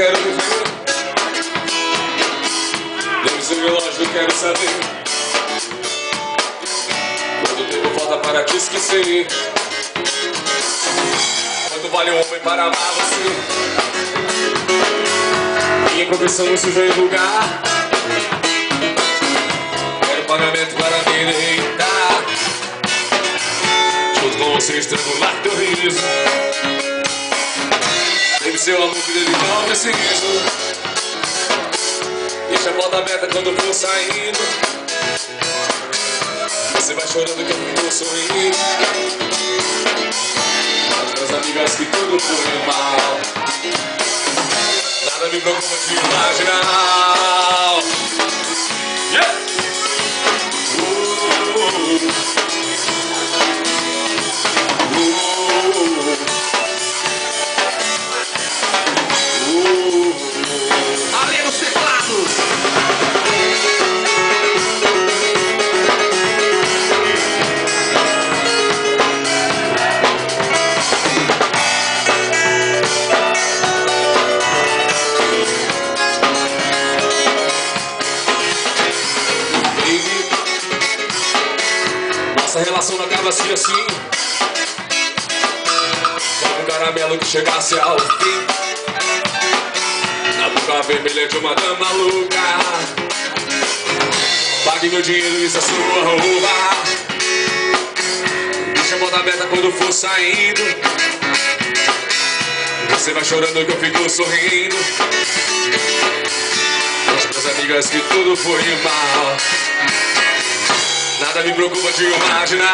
quero viver. Lembre-se do relógio, eu quero saber quanto tempo falta para te esquecer. Quanto vale um homem para amar você? Minha confissão não suja em lugar. Quero pagamento para me deitar junto com você, estrangular teu riso. Lembre seu amor que dele não preciso. Deixa a porta aberta quando for saindo. Você vai chorando que eu fico sorrindo. As minhas amigas que tudo foi mal. Nada me preocupa de imaginar. Yeah! Ali nos teclados. Nossa relação não acaba assim. Como um caramelo que chegasse ao fim, na boca vermelha de uma dama louca. Pague meu dinheiro, isso é sua roupa. Deixa a porta aberta quando for saindo. Você vai chorando que eu fico sorrindo. As minhas amigas que tudo foi mal. Nada me preocupa de imaginar.